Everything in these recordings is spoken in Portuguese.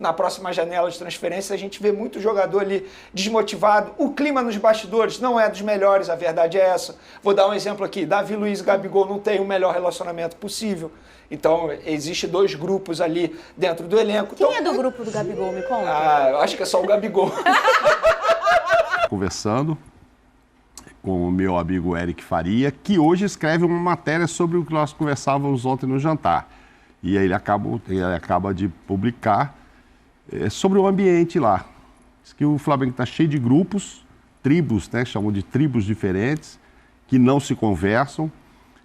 na próxima janela de transferência, a gente vê muito jogador ali desmotivado. O clima nos bastidores não é dos melhores, a verdade é essa. Vou dar um exemplo aqui. Davi Luiz e Gabigol não têm o melhor relacionamento possível. Então, existe 2 grupos ali dentro do elenco. Quem é do grupo do Gabigol, me conta? Eu acho que é só o Gabigol. Conversando com o meu amigo Eric Faria, que hoje escreve uma matéria sobre o que nós conversávamos ontem no jantar. E aí ele acaba de publicar sobre o ambiente lá. Diz que o Flamengo está cheio de grupos, tribos, né, chamam de tribos diferentes, que não se conversam.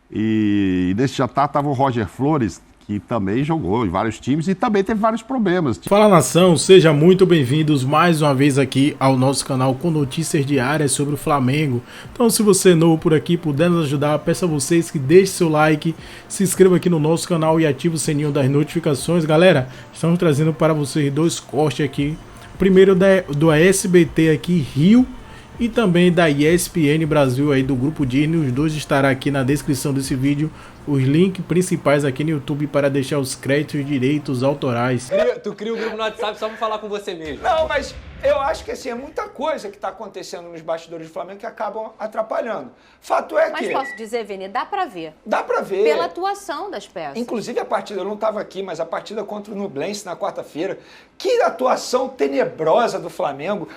E nesse jantar estava o Roger Flores, que também jogou em vários times e também teve vários problemas. Fala, nação, sejam muito bem-vindos mais uma vez aqui ao nosso canal com notícias diárias sobre o Flamengo. Então, se você é novo por aqui, puder nos ajudar, peço a vocês que deixem seu like, se inscreva aqui no nosso canal e ative o sininho das notificações. Galera, estamos trazendo para vocês 2 cortes aqui. O primeiro do SBT aqui, Rio, e também da ESPN Brasil aí do Grupo Disney. Os 2 estará aqui na descrição desse vídeo, os links principais aqui no YouTube para deixar os créditos e direitos autorais. Tu cria o grupo no WhatsApp só pra falar com você mesmo. Não, mas eu acho que assim, é muita coisa que está acontecendo nos bastidores do Flamengo que acabam atrapalhando. Fato é que... Mas posso dizer, Vini, dá pra ver. Dá pra ver. Pela atuação das peças. Inclusive a partida, eu não estava aqui, mas a partida contra o Nublense na quarta-feira. Que atuação tenebrosa do Flamengo.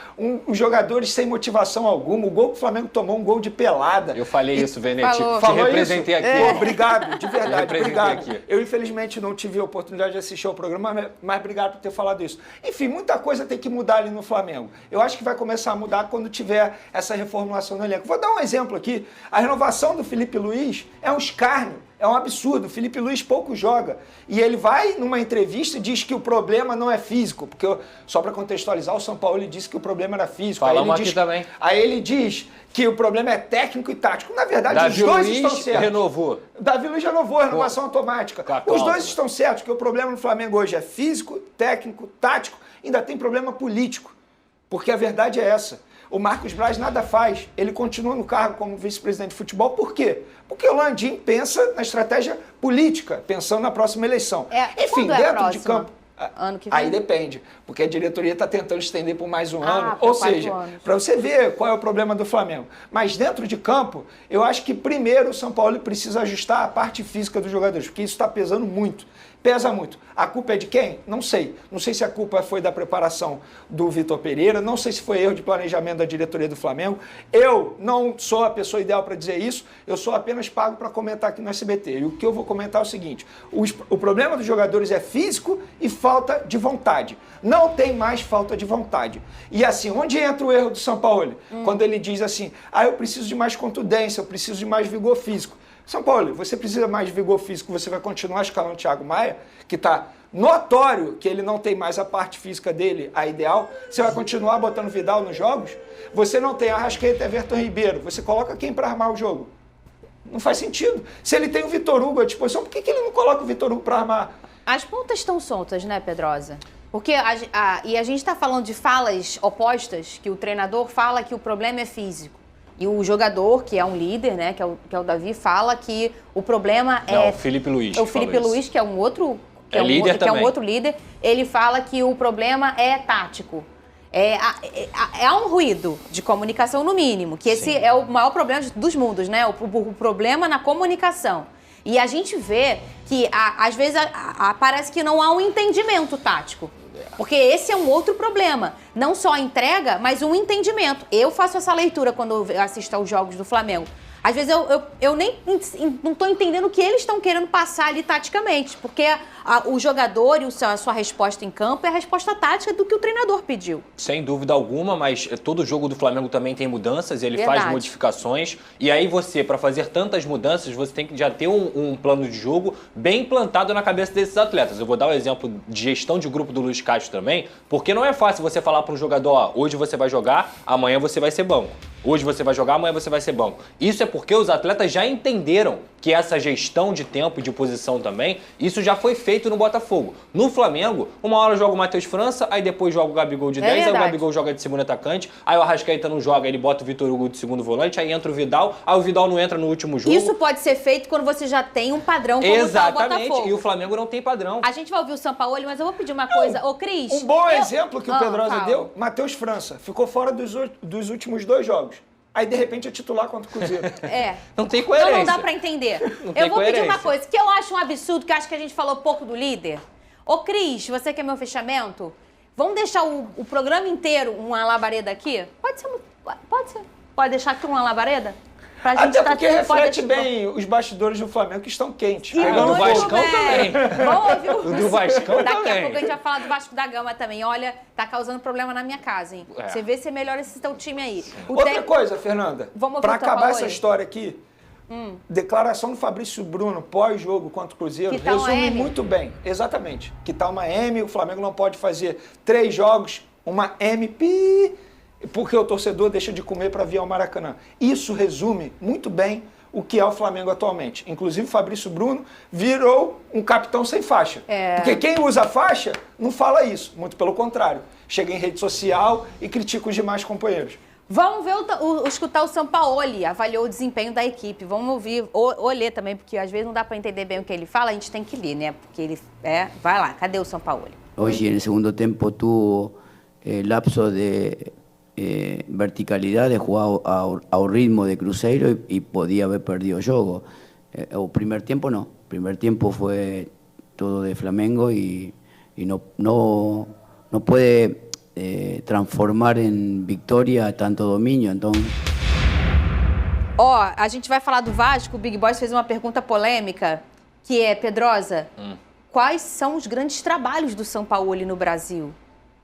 Os jogadores sem motivação alguma. O gol que o Flamengo tomou, um gol de pelada. Eu falei isso, Venetti. Te representei isso? aqui. Obrigado, de verdade, obrigado. Aqui. Eu, infelizmente, não tive a oportunidade de assistir ao programa, mas obrigado por ter falado isso. Enfim, muita coisa tem que mudar ali no Flamengo. Eu acho que vai começar a mudar quando tiver essa reformulação no elenco. Vou dar um exemplo aqui. A renovação do Felipe Luiz é um escárnio. É um absurdo. O Felipe Luiz pouco joga. E ele vai numa entrevista e diz que o problema não é físico. Porque, só para contextualizar, o São Paulo disse que o problema era físico. Falamos aqui também. Aí ele diz que o problema é técnico e tático. Na verdade, Davi os dois Luiz estão certos. renovou. Davi Luiz renovou, renovação automática. Os dois estão certos, que o problema no Flamengo hoje é físico, técnico, tático. Ainda tem problema político. Porque a verdade é essa. O Marcos Braz nada faz. Ele continua no cargo como vice-presidente de futebol. Por quê? Porque o Landim pensa na estratégia política, pensando na próxima eleição. Enfim, dentro de campo. Ano que vem? Aí depende, porque a diretoria está tentando estender por mais um ano. Ou seja, para você ver qual é o problema do Flamengo. Mas dentro de campo, eu acho que primeiro o São Paulo precisa ajustar a parte física dos jogadores, porque isso está pesando muito. Pesa muito. A culpa é de quem? Não sei. Não sei se a culpa foi da preparação do Vitor Pereira, não sei se foi erro de planejamento da diretoria do Flamengo. Eu não sou a pessoa ideal para dizer isso, eu sou apenas pago para comentar aqui no SBT. E o que eu vou comentar é o seguinte, o problema dos jogadores é físico e falta de vontade. Não tem mais falta de vontade. E assim, onde entra o erro do São Paulo? Quando ele diz assim, eu preciso de mais contundência, eu preciso de mais vigor físico. São Paulo, você precisa mais de vigor físico, você vai continuar escalando o Thiago Maia, que está notório que ele não tem mais a parte física dele, a ideal. Você vai continuar botando Vidal nos jogos? Você não tem Arrascaeta e Everton Ribeiro, você coloca quem para armar o jogo? Não faz sentido. Se ele tem o Vitor Hugo à disposição, por que ele não coloca o Vitor Hugo para armar? As pontas estão soltas, né, Pedrosa? Porque e a gente está falando de falas opostas, que o treinador fala que o problema é físico. E o jogador, que é um líder, né, que é o Davi, fala que o problema é... o Felipe Luiz. O Felipe Luiz, que é um outro... Que é um outro líder, ele fala que o problema é tático. Há um ruído de comunicação, no mínimo, que esse é o maior problema dos mundos, né? O problema na comunicação. E a gente vê que, às vezes, parece que não há um entendimento tático. Porque esse é um outro problema. Não só a entrega, mas um entendimento. Eu faço essa leitura quando eu assisto aos jogos do Flamengo. Às vezes eu nem não estou entendendo o que eles estão querendo passar ali taticamente, porque o jogador e a sua resposta em campo é a resposta tática do que o treinador pediu. Sem dúvida alguma, mas todo jogo do Flamengo também tem mudanças, ele faz modificações, e aí você, para fazer tantas mudanças, você tem que já ter um plano de jogo bem implantado na cabeça desses atletas. Eu vou dar o exemplo de gestão de grupo do Luiz Castro também, porque não é fácil você falar para um jogador, hoje você vai jogar, amanhã você vai ser banco. Hoje você vai jogar, amanhã você vai ser banco. Isso é porque os atletas já entenderam que essa gestão de tempo e de posição também, isso já foi feito no Botafogo. No Flamengo, uma hora joga o Matheus França, aí depois joga o Gabigol de 10, aí o Gabigol joga de segundo atacante, aí o Arrascaeta não joga, ele bota o Vitor Hugo de segundo volante, aí entra o Vidal, aí o Vidal não entra no último jogo. Isso pode ser feito quando você já tem um padrão como Exatamente, tá o Botafogo. E o Flamengo não tem padrão. A gente vai ouvir o Sampaoli, mas eu vou pedir uma coisa. Ô, Cris... Um bom exemplo que o Pedrosa deu, Matheus França, ficou fora dos últimos 2 jogos. Aí, de repente, é titular contra o Cruzeiro. Não tem coerência. Não dá pra entender. Eu vou pedir uma coisa, que eu acho um absurdo, que eu acho que a gente falou pouco do líder. Ô, Cris, você que é meu fechamento, vamos deixar o programa inteiro uma labareda aqui? Pode ser. Pode deixar aqui uma labareda? Até porque reflete bem os bastidores do Flamengo que estão quentes. E do Vascão também. Vamos ouvir o do Vascão também. Daqui a pouco a gente vai falar do Vasco da Gama também. Olha, tá causando problema na minha casa, hein? Você vê se melhora esse teu time aí. Outra coisa, Fernanda, para acabar essa história aqui, declaração do Fabrício Bruno pós-jogo contra o Cruzeiro resume muito bem. Exatamente. Que tá uma M, o Flamengo não pode fazer 3 jogos, uma MP, porque o torcedor deixa de comer para vir ao Maracanã. Isso resume muito bem o que é o Flamengo atualmente. Inclusive, o Fabrício Bruno virou um capitão sem faixa. Porque quem usa faixa não fala isso, muito pelo contrário. Chega em rede social e critica os demais companheiros. Vamos ver, escutar o Sampaoli, avaliou o desempenho da equipe. Vamos ouvir, ou ler também, porque às vezes não dá para entender bem o que ele fala, a gente tem que ler, né? Porque ele vai lá, cadê o Sampaoli? Hoje, no segundo tempo, tuvo lapso de verticalidad de jugar ao ritmo de Cruzeiro y podía haber perdido el juego. El primer tiempo no. El primer tiempo fue todo de Flamengo y no puede transformar en victoria tanto dominio. Entonces... A gente vai falar do Vasco. O Big Boss fez uma pergunta polêmica, que é, Pedrosa, quais são os grandes trabalhos do Sampaoli no Brasil?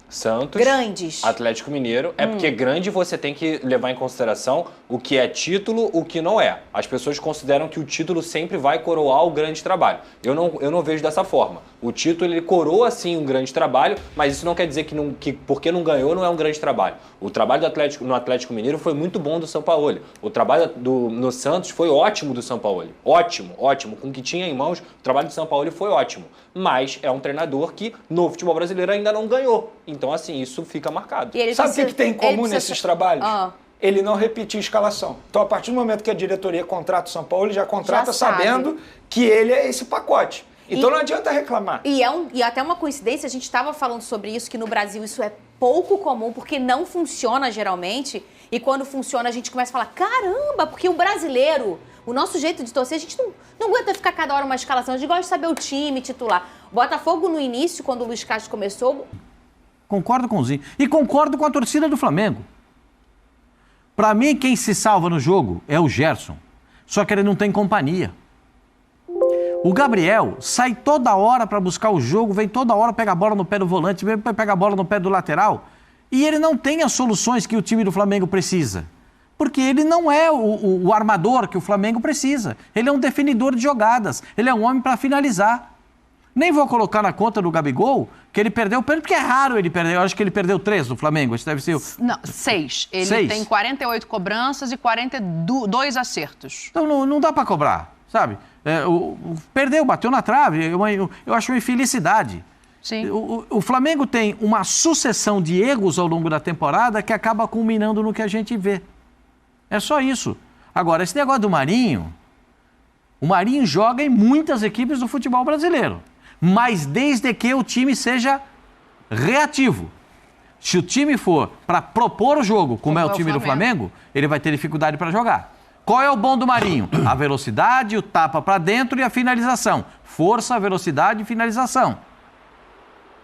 Santos, grandes. Atlético Mineiro, porque grande você tem que levar em consideração o que é título, o que não é. As pessoas consideram que o título sempre vai coroar o grande trabalho. Eu não vejo dessa forma. O título, ele coroa sim um grande trabalho, mas isso não quer dizer que porque não ganhou não é um grande trabalho. O trabalho no Atlético Mineiro foi muito bom do Sampaoli. O trabalho no Santos foi ótimo do Sampaoli. Ótimo. Com o que tinha em mãos, o trabalho do Sampaoli foi ótimo. Mas é um treinador que no futebol brasileiro ainda não ganhou. Então, assim, isso fica marcado. Sabe o que tem em comum nesses trabalhos? Ele não repetir escalação. Então, a partir do momento que a diretoria contrata o Sampaoli, ele já contrata sabendo que ele é esse pacote. Então não adianta reclamar. E até uma coincidência, a gente estava falando sobre isso, que no Brasil isso é pouco comum, porque não funciona geralmente. E quando funciona, a gente começa a falar, caramba, porque o brasileiro, o nosso jeito de torcer, a gente não aguenta ficar cada hora uma escalação. A gente gosta de saber o time titular. O Botafogo, no início, quando o Luiz Castro começou... Concordo com o Zinho. E concordo com a torcida do Flamengo. Para mim, quem se salva no jogo é o Gerson. Só que ele não tem companhia. O Gabriel sai toda hora para buscar o jogo, vem toda hora pegar a bola no pé do volante, vem pegar a bola no pé do lateral. E ele não tem as soluções que o time do Flamengo precisa. Porque ele não é o armador que o Flamengo precisa. Ele é um definidor de jogadas. Ele é um homem para finalizar. Nem vou colocar na conta do Gabigol que ele perdeu o pênalti, porque é raro ele perder. Eu acho que ele perdeu 3 do Flamengo. Isso deve ser... Não, 6. Ele tem 48 cobranças e 42 acertos. Então não dá para cobrar, sabe? Perdeu, bateu na trave. Eu acho uma infelicidade. Sim. O Flamengo tem uma sucessão de erros ao longo da temporada que acaba culminando no que a gente vê. É só isso. Agora, esse negócio do Marinho... O Marinho joga em muitas equipes do futebol brasileiro, mas desde que o time seja reativo. Se o time for para propor o jogo, como é o time do Flamengo, ele vai ter dificuldade para jogar. Qual é o bom do Marinho? A velocidade, o tapa para dentro e a finalização. Força, velocidade e finalização.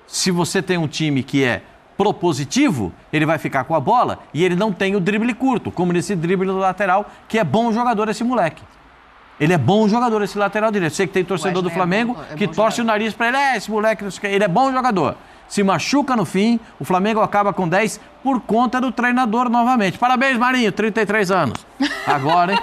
Se você tem um time que é propositivo, ele vai ficar com a bola e ele não tem o drible curto, como nesse drible do lateral, que é bom jogador esse moleque. Ele é bom jogador, esse lateral direito. Sei que tem torcedor do Flamengo que torce o nariz para ele. Esse moleque, ele é bom jogador. Se machuca no fim, o Flamengo acaba com 10 por conta do treinador novamente. Parabéns, Marinho, 33 anos. Agora, hein?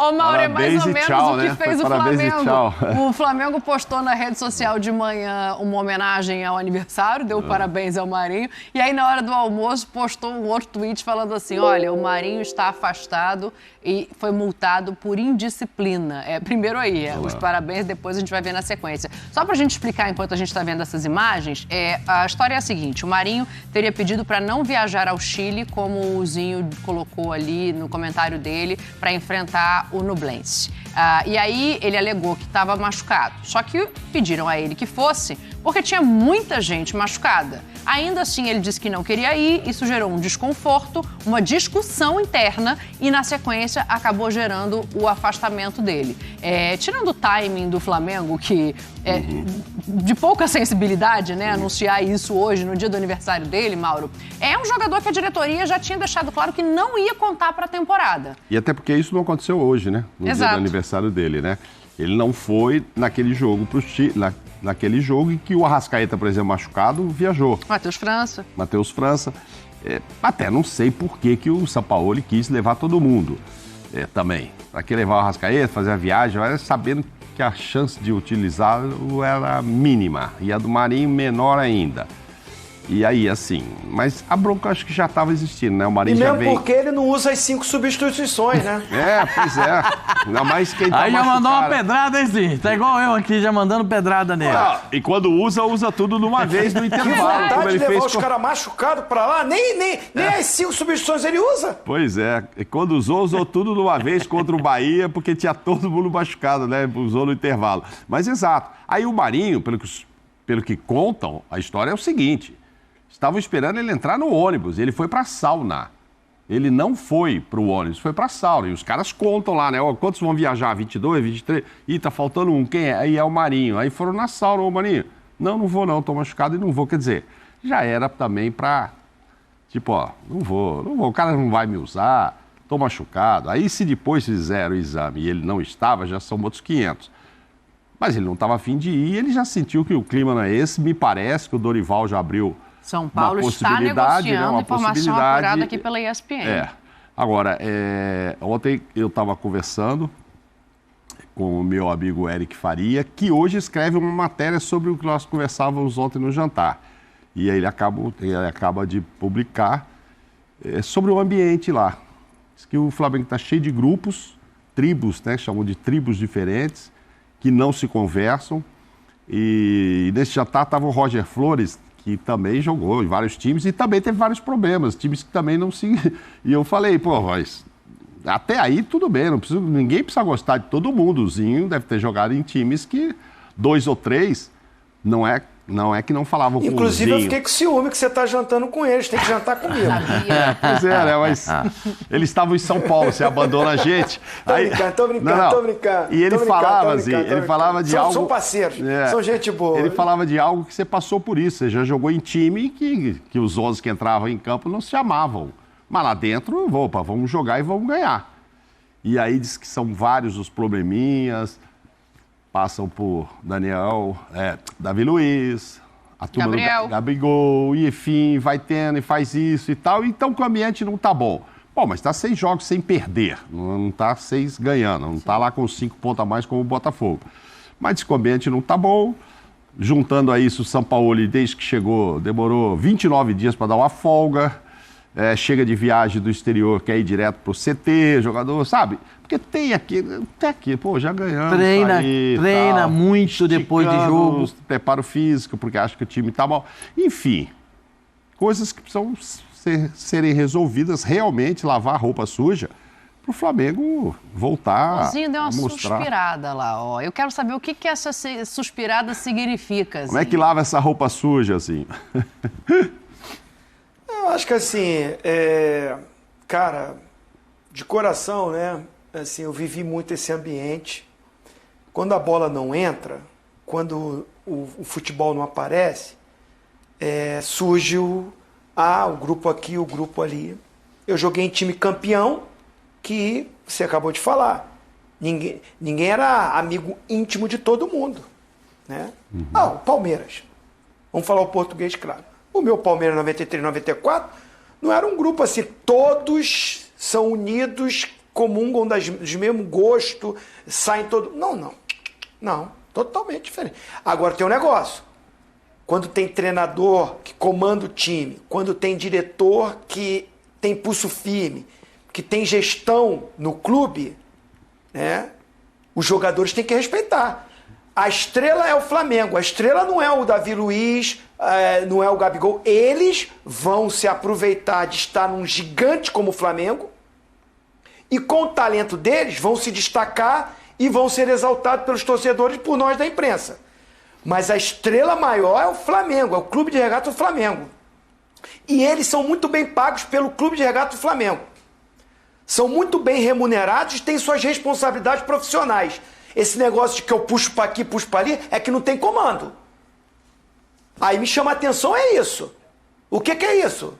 Ô, Mauro, é mais ou menos tchau, o que né? fez o Parabéns Flamengo. O Flamengo postou na rede social de manhã uma homenagem ao aniversário, deu parabéns ao Marinho. E aí, na hora do almoço, postou um outro tweet falando assim, olha, o Marinho está afastado e foi multado por indisciplina. Primeiro aí, os parabéns, depois a gente vai ver na sequência. Só pra gente explicar, enquanto a gente está vendo essas imagens, a história é a seguinte, o Marinho teria pedido para não viajar ao Chile, como o Zinho colocou ali no comentário dele, para enfrentar o Nublense. E aí ele alegou que estava machucado. Só que pediram a ele que fosse, porque tinha muita gente machucada. Ainda assim, ele disse que não queria ir, isso gerou um desconforto, uma discussão interna e, na sequência, acabou gerando o afastamento dele. Tirando o timing do Flamengo, que é de pouca sensibilidade, né, anunciar isso hoje, no dia do aniversário dele, Mauro, é um jogador que a diretoria já tinha deixado claro que não ia contar para a temporada. E até porque isso não aconteceu hoje, né? No dia do aniversário dele, né? Ele não foi naquele jogo pro Chile, naquele jogo em que o Arrascaeta, por exemplo, machucado, viajou. Matheus França. Até não sei por que o Sampaoli quis levar todo mundo também. Para que levar o Arrascaeta, fazer a viagem, sabendo que a chance de utilizá-lo era mínima. E a do Marinho menor ainda. E aí, assim, mas a bronca acho que já estava existindo, né? O Marinho já vem... porque ele não usa as 5 substituições, né? Pois é. Ainda mais quem tá aí já mandou uma pedrada, hein, sim? Tá igual eu aqui, já mandando pedrada nele. E quando usa tudo de uma vez no intervalo. Que vontade de levar os caras machucados pra lá, nem as 5 substituições ele usa. Pois é. E quando usou tudo de uma vez contra o Bahia, porque tinha todo mundo machucado, né? Usou no intervalo. Mas exato. Aí o Marinho, pelo que contam, a história é o seguinte... Estavam esperando ele entrar no ônibus, ele foi para a sauna. Ele não foi para o ônibus, foi para a sauna. E os caras contam lá, né? Quantos vão viajar? 22, 23? Ih, tá faltando um. Quem é? Aí é o Marinho. Aí foram na sauna, ô Marinho. Não vou não, tô machucado e não vou. Quer dizer, já era também para... Tipo, não vou. O cara não vai me usar, tô machucado. Aí se depois fizeram o exame e ele não estava, já são outros 500. Mas ele não estava a fim de ir, ele já sentiu que o clima não é esse. Me parece que o Dorival já abriu... São Paulo está negociando, informação apurada aqui pela ESPN. Agora, ontem eu estava conversando com o meu amigo Eric Faria, que hoje escreve uma matéria sobre o que nós conversávamos ontem no jantar. E aí ele acaba de publicar sobre o ambiente lá. Diz que o Flamengo está cheio de grupos, tribos, né, chamam de tribos diferentes, que não se conversam. E nesse jantar estava o Roger Flores, que também jogou em vários times e também teve vários problemas, times que também não se... E eu falei, mas até aí tudo bem, ninguém precisa gostar de todo mundo. O Zinho deve ter jogado em times que 2 ou 3 não é que não falavam com o Zinho. Inclusive eu fiquei com ciúme que você está jantando com eles, tem que jantar comigo. Pois é, né? Mas eles estavam em São Paulo, você abandona a gente. Tô brincando. E ele falava assim, de algo... São parceiros, são gente boa. Ele falava de algo que você passou por isso, você já jogou em time que os 11 que entravam em campo não se chamavam. Mas lá dentro, vamos jogar e vamos ganhar. E aí diz que são vários os probleminhas... Passam por Davi Luiz, a turma do Gabigol, e enfim, vai tendo e faz isso e tal. Então que o ambiente não tá bom. Mas tá 6 jogos sem perder, não tá 6 ganhando, não tá lá com 5 pontos a mais como o Botafogo. Mas diz que o ambiente não tá bom. Juntando a isso, o Sampaoli, desde que chegou, demorou 29 dias para dar uma folga. Chega de viagem do exterior, quer ir direto pro CT, jogador, sabe? Porque tem aqui, já ganhamos. Treina muito depois de jogo. Preparo físico, porque acha que o time tá mal. Enfim, coisas que precisam serem resolvidas, realmente lavar a roupa suja, pro Flamengo voltar. O Zinho deu uma suspirada lá, ó. Eu quero saber o que essa suspirada significa. Como é que lava essa roupa suja, assim? Eu acho que assim, cara, de coração, né? Assim, eu vivi muito esse ambiente. Quando a bola não entra, quando o futebol não aparece, surge o grupo aqui, o grupo ali. Eu joguei em time campeão, que você acabou de falar. Ninguém era amigo íntimo de todo mundo, né? O Palmeiras. Vamos falar o português, claro. O meu Palmeiras 93, 94, não era um grupo assim, todos são unidos, comungam dos mesmos gostos, saem todos... Não, totalmente diferente. Agora tem um negócio. Quando tem treinador que comanda o time, quando tem diretor que tem pulso firme, que tem gestão no clube, né, os jogadores têm que respeitar. A estrela é o Flamengo, a estrela não é o Davi Luiz, não é o Gabigol. Eles vão se aproveitar de estar num gigante como o Flamengo e com o talento deles vão se destacar e vão ser exaltados pelos torcedores por nós da imprensa. Mas a estrela maior é o Flamengo, é o Clube de Regatas do Flamengo. E eles são muito bem pagos pelo Clube de Regatas do Flamengo. São muito bem remunerados e têm suas responsabilidades profissionais. Esse negócio de que eu puxo para aqui, puxo para ali, é que não tem comando. Aí me chama a atenção é isso. O que é isso?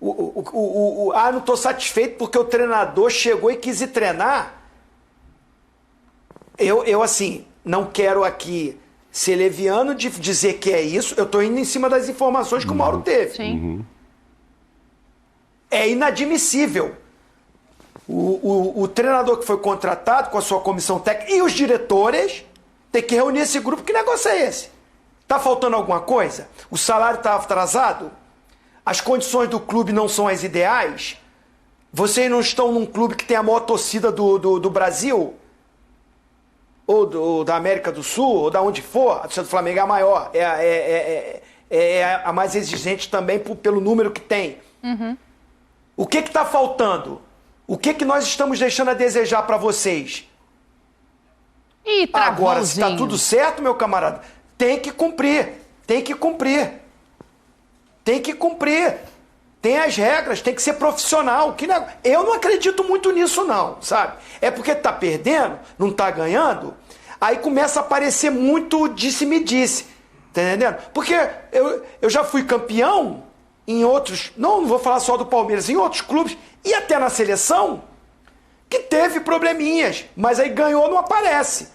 Não estou satisfeito porque o treinador chegou e quis ir treinar. Eu assim, não quero aqui ser leviano de dizer que é isso. Eu estou indo em cima das informações que o Mauro teve. Sim. É inadmissível. O treinador que foi contratado com a sua comissão técnica e os diretores tem que reunir esse grupo. Que negócio é esse? Tá faltando alguma coisa? O salário está atrasado? As condições do clube não são as ideais? Vocês não estão num clube que tem a maior torcida do Brasil? Ou da América do Sul? Ou da onde for? A torcida do Flamengo é a maior. É a mais exigente também pelo número que tem. Uhum. O que está faltando? O que nós estamos deixando a desejar para vocês? Agora, se está tudo certo, meu camarada, tem que cumprir. Tem que cumprir. Tem que cumprir. Tem as regras, tem que ser profissional. Eu não acredito muito nisso, não, sabe? É porque tá perdendo, não tá ganhando, aí começa a aparecer muito disse-me-disse. Tá entendendo? Porque eu já fui campeão em outros, não vou falar só do Palmeiras, em outros clubes, e até na seleção, que teve probleminhas, mas aí ganhou, não aparece.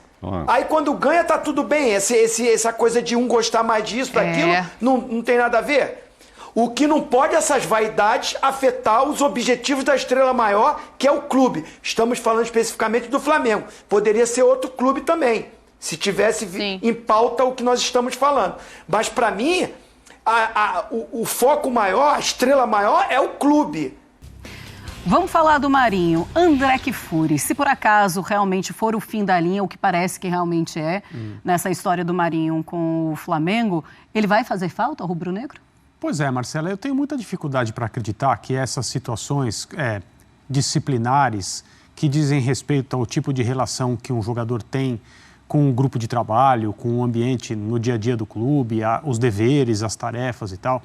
Aí quando ganha, tá tudo bem. Essa coisa de um gostar mais disso, daquilo, não tem nada a ver. O que não pode é essas vaidades afetar os objetivos da estrela maior, que é o clube. Estamos falando especificamente do Flamengo. Poderia ser outro clube também, se tivesse em pauta o que nós estamos falando. Mas para mim, o foco maior, a estrela maior é o clube. Vamos falar do Marinho. André Kfouri, se por acaso realmente for o fim da linha, o que parece que realmente é, nessa história do Marinho com o Flamengo, ele vai fazer falta ao rubro-negro? Pois é, Marcela, eu tenho muita dificuldade para acreditar que essas situações disciplinares que dizem respeito ao tipo de relação que um jogador tem com o grupo de trabalho, com o ambiente no dia a dia do clube, os deveres, as tarefas e tal,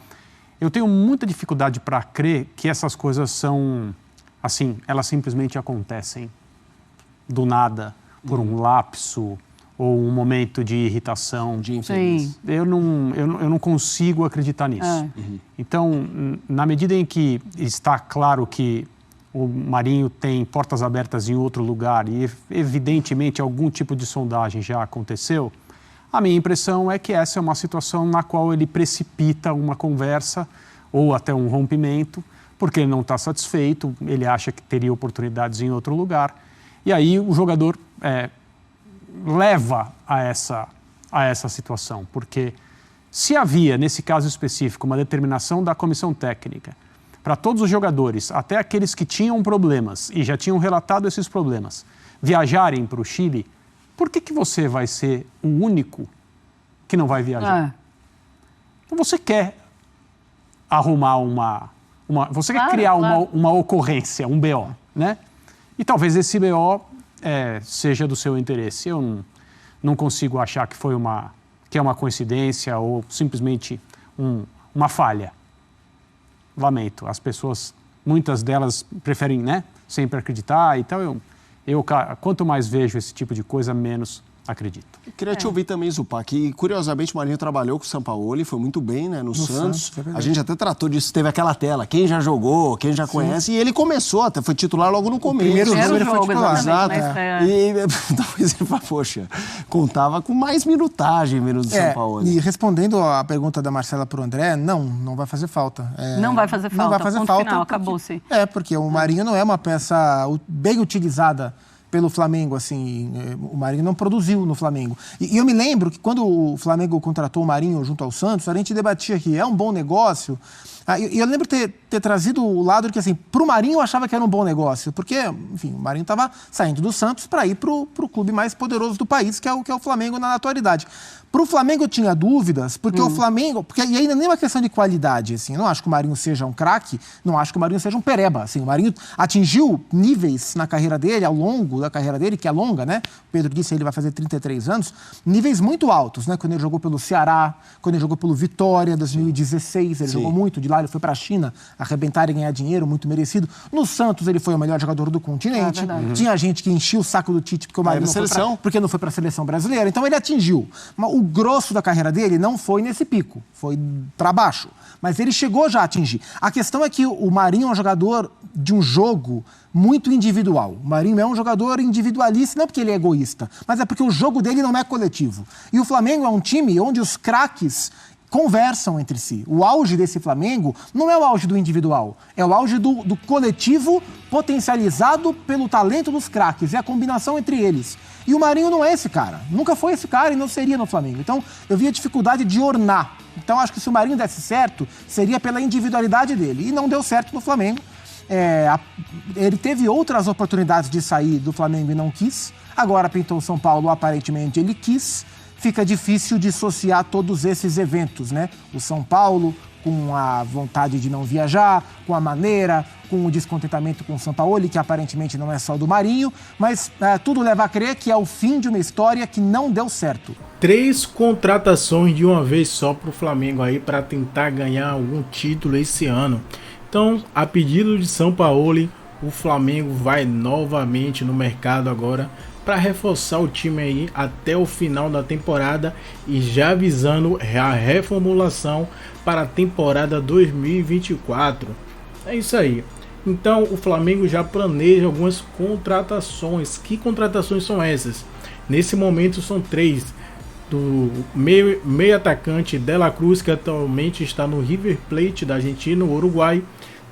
eu tenho muita dificuldade para crer que essas coisas são, assim, elas simplesmente acontecem do nada, por um lapso ou um momento de irritação. De infeliz. Eu não consigo acreditar nisso. Então, na medida em que está claro que o Marinho tem portas abertas em outro lugar e, evidentemente, algum tipo de sondagem já aconteceu, a minha impressão é que essa é uma situação na qual ele precipita uma conversa ou até um rompimento, porque ele não está satisfeito, ele acha que teria oportunidades em outro lugar. E aí o jogador leva a essa situação, porque se havia, nesse caso específico, uma determinação da comissão técnica para todos os jogadores, até aqueles que tinham problemas e já tinham relatado esses problemas, viajarem para o Chile, por que você vai ser o único que não vai viajar? Então você quer arrumar você quer criar uma ocorrência, um BO, né? E talvez esse BO seja do seu interesse. Eu não consigo achar que é uma coincidência ou simplesmente uma falha. Lamento. As pessoas, muitas delas preferem, né, sempre acreditar. Então, eu quanto mais vejo esse tipo de coisa, menos acredito. Eu queria te ouvir também, Zupá, que curiosamente o Marinho trabalhou com o Sampaoli, foi muito bem, né, no Santos. A gente até tratou disso, teve aquela tela, quem já jogou, quem já conhece, e ele começou, até foi titular logo no começo. Primeiro jogo ele foi titular. Exato. E talvez ele fala, poxa, contava com mais minutagem menos do Sampaoli. E respondendo a pergunta da Marcela pro André, não vai fazer falta. Não vai fazer falta, não vai fazer falta. Final, acabou-se. Porque o Marinho não é uma peça bem utilizada pelo Flamengo, assim, o Marinho não produziu no Flamengo. E eu me lembro que quando o Flamengo contratou o Marinho junto ao Santos, a gente debatia que é um bom negócio. E eu lembro ter trazido o lado de que, assim, pro Marinho eu achava que era um bom negócio, porque, enfim, o Marinho estava saindo do Santos para ir pro clube mais poderoso do país, que é o Flamengo na atualidade. Pro Flamengo eu tinha dúvidas, porque o Flamengo... E ainda nem uma questão de qualidade, assim. Eu não acho que o Marinho seja um craque, não acho que o Marinho seja um pereba, assim. O Marinho atingiu níveis na carreira dele, ao longo da carreira dele, que é longa, né? O Pedro disse que ele vai fazer 33 anos. Níveis muito altos, né? Quando ele jogou pelo Ceará, quando ele jogou pelo Vitória, 2016, ele jogou muito. De lá ele foi pra China, arrebentar e ganhar dinheiro, muito merecido. No Santos ele foi o melhor jogador do continente. Tinha gente que enchia o saco do Tite porque o Marinho porque não foi pra seleção brasileira. Então ele atingiu. O grosso da carreira dele não foi nesse pico, foi para baixo. Mas ele chegou já a atingir. A questão é que o Marinho é um jogador de um jogo muito individual. O Marinho é um jogador individualista, não porque ele é egoísta, mas é porque o jogo dele não é coletivo. E o Flamengo é um time onde os craques conversam entre si. O auge desse Flamengo não é o auge do individual, é o auge do coletivo potencializado pelo talento dos craques, é a combinação entre eles. E o Marinho não é esse cara, nunca foi esse cara e não seria no Flamengo. Então, eu vi a dificuldade de ornar. Então, acho que se o Marinho desse certo, seria pela individualidade dele. E não deu certo no Flamengo. Ele teve outras oportunidades de sair do Flamengo e não quis. Agora pintou o São Paulo, aparentemente ele quis. Fica difícil dissociar todos esses eventos, né? O São Paulo com a vontade de não viajar, com a maneira, com o descontentamento com o Sampaoli, que aparentemente não é só do Marinho, mas tudo leva a crer que é o fim de uma história que não deu certo. 3 contratações de uma vez só para o Flamengo aí para tentar ganhar algum título esse ano. Então, a pedido de Sampaoli, o Flamengo vai novamente no mercado agora para reforçar o time aí até o final da temporada e já visando a reformulação para a temporada 2024. É isso aí. Então o Flamengo já planeja algumas contratações. Que contratações são essas? Nesse momento são 3. Do meio atacante De La Cruz, que atualmente está no River Plate da Argentina, no Uruguai.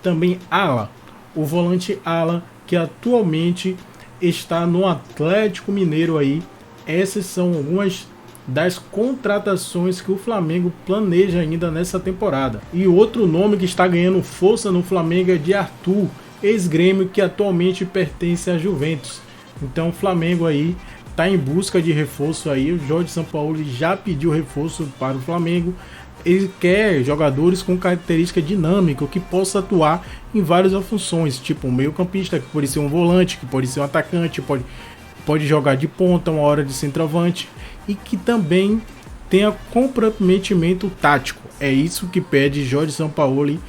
Também Alan, o volante Alan, que atualmente está no Atlético Mineiro aí. Essas são algumas das contratações que o Flamengo planeja ainda nessa temporada. E outro nome que está ganhando força no Flamengo é de Arthur, ex-Grêmio, que atualmente pertence à Juventus. Então o Flamengo aí está em busca de reforço aí. O Jorge Sampaoli já pediu reforço para o Flamengo. Ele quer jogadores com característica dinâmica, que possa atuar em várias funções, tipo um meio-campista, que pode ser um volante, que pode ser um atacante, pode jogar de ponta, uma hora de centroavante, e que também tenha comprometimento tático. É isso que pede Jorge Sampaoli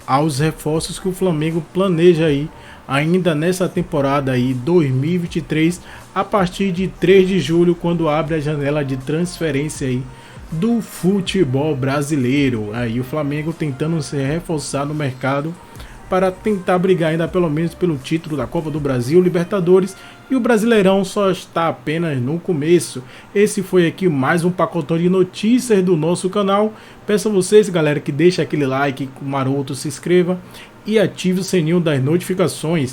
aos reforços que o Flamengo planeja aí ainda nessa temporada aí 2023, a partir de 3 de julho, quando abre a janela de transferência aí do futebol brasileiro. Aí o Flamengo tentando se reforçar no mercado para tentar brigar ainda pelo menos pelo título da Copa do Brasil, Libertadores, e o Brasileirão só está apenas no começo. Esse foi aqui mais um pacotão de notícias do nosso canal. Peço a vocês, galera, que deixem aquele like maroto, se inscreva e ative o sininho das notificações.